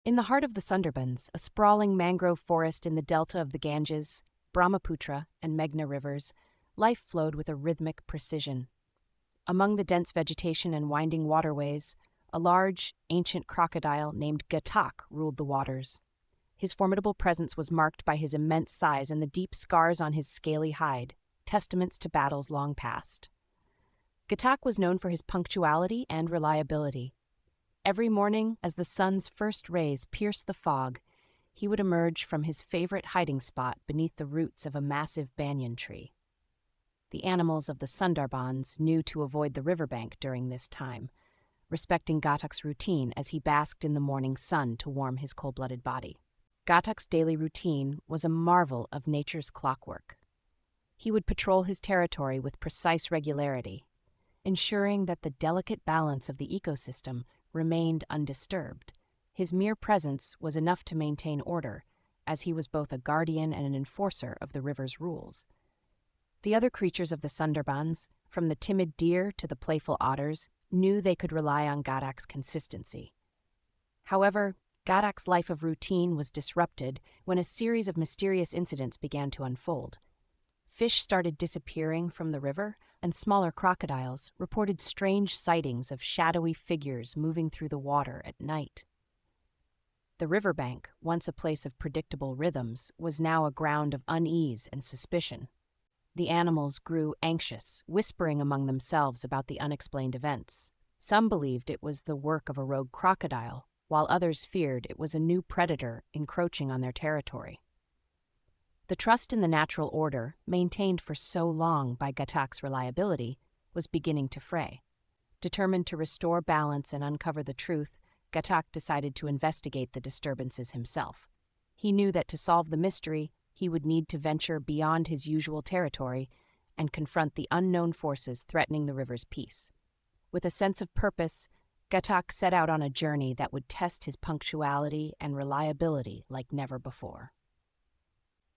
In the heart of the Sundarbans, a sprawling mangrove forest in the delta of the Ganges, Brahmaputra, and Meghna rivers, life flowed with a rhythmic precision. Among the dense vegetation and winding waterways, a large, ancient crocodile named Ghatak ruled the waters. His formidable presence was marked by his immense size and the deep scars on his scaly hide, testaments to battles long past. Ghatak was known for his punctuality and reliability. Every morning, as the sun's first rays pierced the fog, he would emerge from his favorite hiding spot beneath the roots of a massive banyan tree. The animals of the Sundarbans knew to avoid the riverbank during this time, respecting Ghatak's routine as he basked in the morning sun to warm his cold-blooded body. Ghatak's daily routine was a marvel of nature's clockwork. He would patrol his territory with precise regularity, ensuring that the delicate balance of the ecosystem remained undisturbed. His mere presence was enough to maintain order, as he was both a guardian and an enforcer of the river's rules. The other creatures of the Sundarbans, from the timid deer to the playful otters, knew they could rely on Ghatak's consistency. However, Ghatak's life of routine was disrupted when a series of mysterious incidents began to unfold. Fish started disappearing from the river, and smaller crocodiles reported strange sightings of shadowy figures moving through the water at night. The riverbank, once a place of predictable rhythms, was now a ground of unease and suspicion. The animals grew anxious, whispering among themselves about the unexplained events. Some believed it was the work of a rogue crocodile, while others feared it was a new predator encroaching on their territory. The trust in the natural order, maintained for so long by Ghatak's reliability, was beginning to fray. Determined to restore balance and uncover the truth, Ghatak decided to investigate the disturbances himself. He knew that to solve the mystery, he would need to venture beyond his usual territory and confront the unknown forces threatening the river's peace. With a sense of purpose, Ghatak set out on a journey that would test his punctuality and reliability like never before.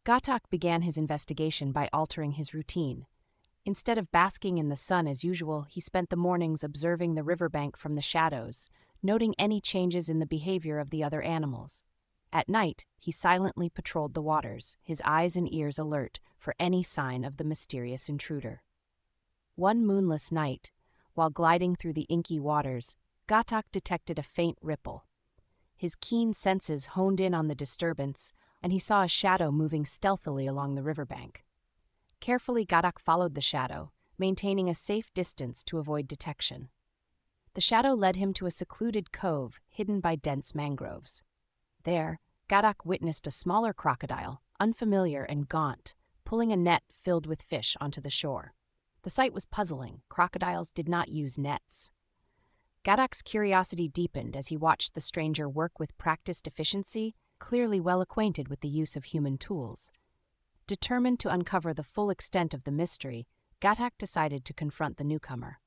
Ghatak began his investigation by altering his routine. Instead of basking in the sun as usual, he spent the mornings observing the riverbank from the shadows, noting any changes in the behavior of the other animals. At night, he silently patrolled the waters, his eyes and ears alert for any sign of the mysterious intruder. One moonless night, while gliding through the inky waters, Ghatak detected a faint ripple. His keen senses honed in on the disturbance, and he saw a shadow moving stealthily along the riverbank. Carefully, Ghatak followed the shadow, maintaining a safe distance to avoid detection. The shadow led him to a secluded cove hidden by dense mangroves. There, Ghatak witnessed a smaller crocodile, unfamiliar and gaunt, pulling a net filled with fish onto the shore. The sight was puzzling. Crocodiles did not use nets. Ghatak's curiosity deepened as he watched the stranger work with practiced efficiency, clearly well acquainted with the use of human tools. Determined to uncover the full extent of the mystery, Ghatak decided to confront the newcomer.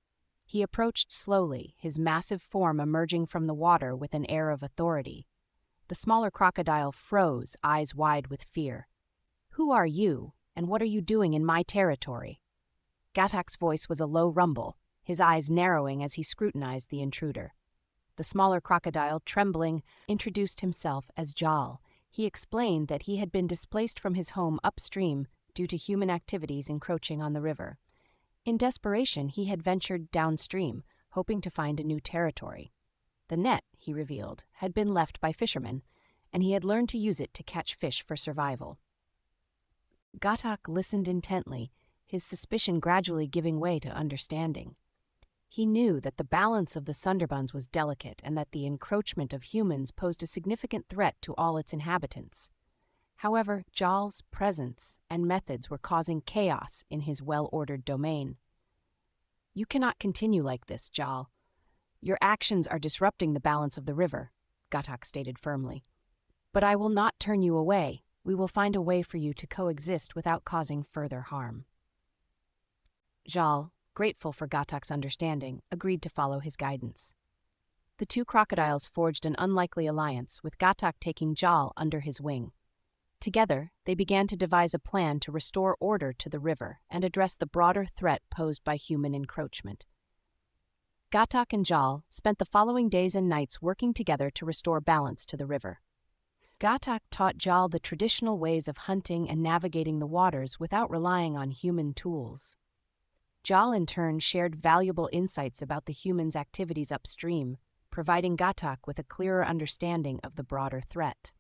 He approached slowly, his massive form emerging from the water with an air of authority. The smaller crocodile froze, eyes wide with fear. "Who are you, and what are you doing in my territory?" Ghatak's voice was a low rumble, his eyes narrowing as he scrutinized the intruder. The smaller crocodile, trembling, introduced himself as Jaal. He explained that he had been displaced from his home upstream due to human activities encroaching on the river. In desperation, he had ventured downstream, hoping to find a new territory. The net, he revealed, had been left by fishermen, and he had learned to use it to catch fish for survival. Ghatak listened intently, his suspicion gradually giving way to understanding. He knew that the balance of the Sundarbans was delicate and that the encroachment of humans posed a significant threat to all its inhabitants. However, Jaal's presence and methods were causing chaos in his well-ordered domain. "You cannot continue like this, Jaal. Your actions are disrupting the balance of the river," Ghatak stated firmly. "But I will not turn you away. We will find a way for you to coexist without causing further harm." Jaal, grateful for Ghatak's understanding, agreed to follow his guidance. The two crocodiles forged an unlikely alliance, with Ghatak taking Jaal under his wing. Together, they began to devise a plan to restore order to the river and address the broader threat posed by human encroachment. Ghatak and Jaal spent the following days and nights working together to restore balance to the river. Ghatak taught Jaal the traditional ways of hunting and navigating the waters without relying on human tools. Jaal in turn shared valuable insights about the humans' activities upstream, providing Ghatak with a clearer understanding of the broader threat.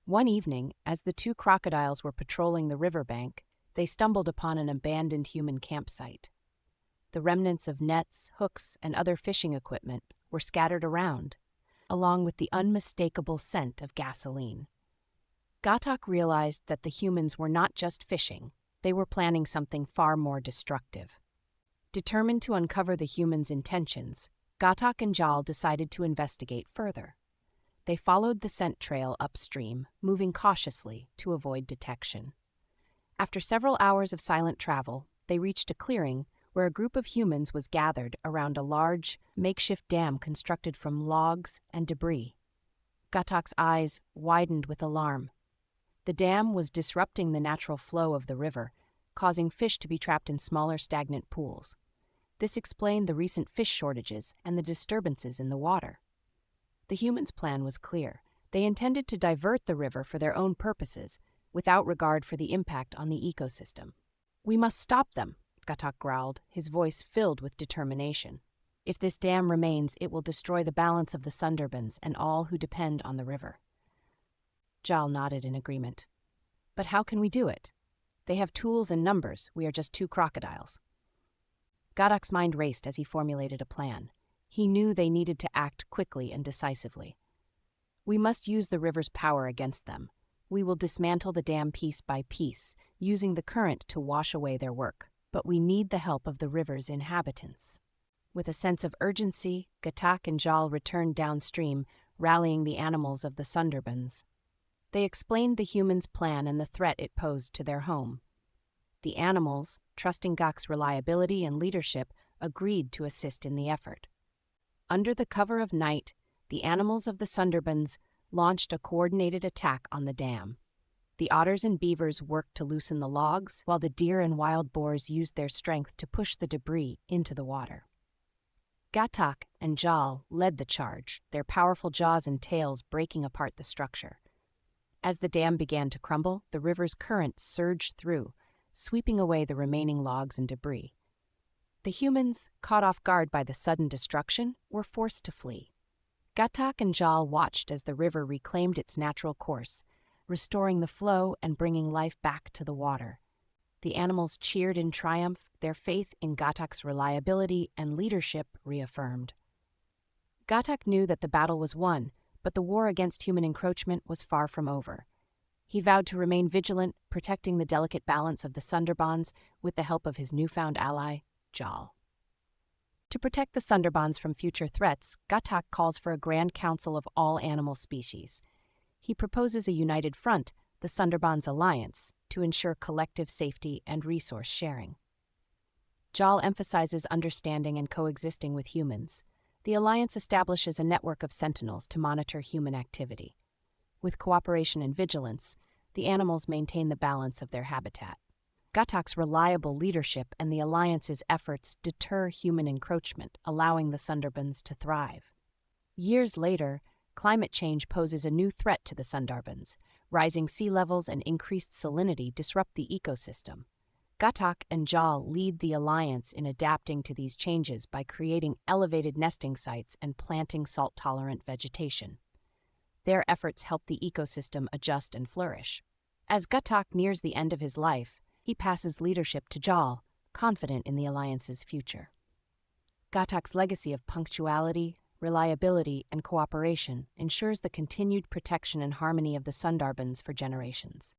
One evening, as the two crocodiles were patrolling the riverbank, they stumbled upon an abandoned human campsite. The remnants of nets, hooks, and other fishing equipment were scattered around, along with the unmistakable scent of gasoline. Ghatak realized that the humans were not just fishing, they were planning something far more destructive. Determined to uncover the humans' intentions, Ghatak and Jaal decided to investigate further. They followed the scent trail upstream, moving cautiously to avoid detection. After several hours of silent travel, they reached a clearing where a group of humans was gathered around a large, makeshift dam constructed from logs and debris. Ghatak's eyes widened with alarm. The dam was disrupting the natural flow of the river, causing fish to be trapped in smaller, stagnant pools. This explained the recent fish shortages and the disturbances in the water. The humans' plan was clear. They intended to divert the river for their own purposes, without regard for the impact on the ecosystem. "We must stop them," Ghatak growled, his voice filled with determination. "If this dam remains, it will destroy the balance of the Sundarbans and all who depend on the river." Jaal nodded in agreement. "But how can we do it? They have tools and numbers, we are just two crocodiles." Ghatak's mind raced as he formulated a plan. He knew they needed to act quickly and decisively. "We must use the river's power against them. We will dismantle the dam piece by piece, using the current to wash away their work. But we need the help of the river's inhabitants." With a sense of urgency, Ghatak and Jaal returned downstream, rallying the animals of the Sundarbans. They explained the humans' plan and the threat it posed to their home. The animals, trusting Ghatak's reliability and leadership, agreed to assist in the effort. Under the cover of night, the animals of the Sundarbans launched a coordinated attack on the dam. The otters and beavers worked to loosen the logs, while the deer and wild boars used their strength to push the debris into the water. Ghatak and Jaal led the charge, their powerful jaws and tails breaking apart the structure. As the dam began to crumble, the river's current surged through, sweeping away the remaining logs and debris. The humans, caught off guard by the sudden destruction, were forced to flee. Ghatak and Jaal watched as the river reclaimed its natural course, restoring the flow and bringing life back to the water. The animals cheered in triumph, their faith in Ghatak's reliability and leadership reaffirmed. Ghatak knew that the battle was won, but the war against human encroachment was far from over. He vowed to remain vigilant, protecting the delicate balance of the Sundarbans with the help of his newfound ally, Jaal. To protect the Sundarbans from future threats, Ghatak calls for a grand council of all animal species. He proposes a united front, the Sundarbans Alliance, to ensure collective safety and resource sharing. Jaal emphasizes understanding and coexisting with humans. The alliance establishes a network of sentinels to monitor human activity. With cooperation and vigilance, the animals maintain the balance of their habitat. Ghatak's reliable leadership and the alliance's efforts deter human encroachment, allowing the Sundarbans to thrive. Years later, climate change poses a new threat to the Sundarbans. Rising sea levels and increased salinity disrupt the ecosystem. Ghatak and Jaal lead the alliance in adapting to these changes by creating elevated nesting sites and planting salt-tolerant vegetation. Their efforts help the ecosystem adjust and flourish. As Ghatak nears the end of his life, he passes leadership to Jaal, confident in the alliance's future. Ghatak's legacy of punctuality, reliability, and cooperation ensures the continued protection and harmony of the Sundarbans for generations.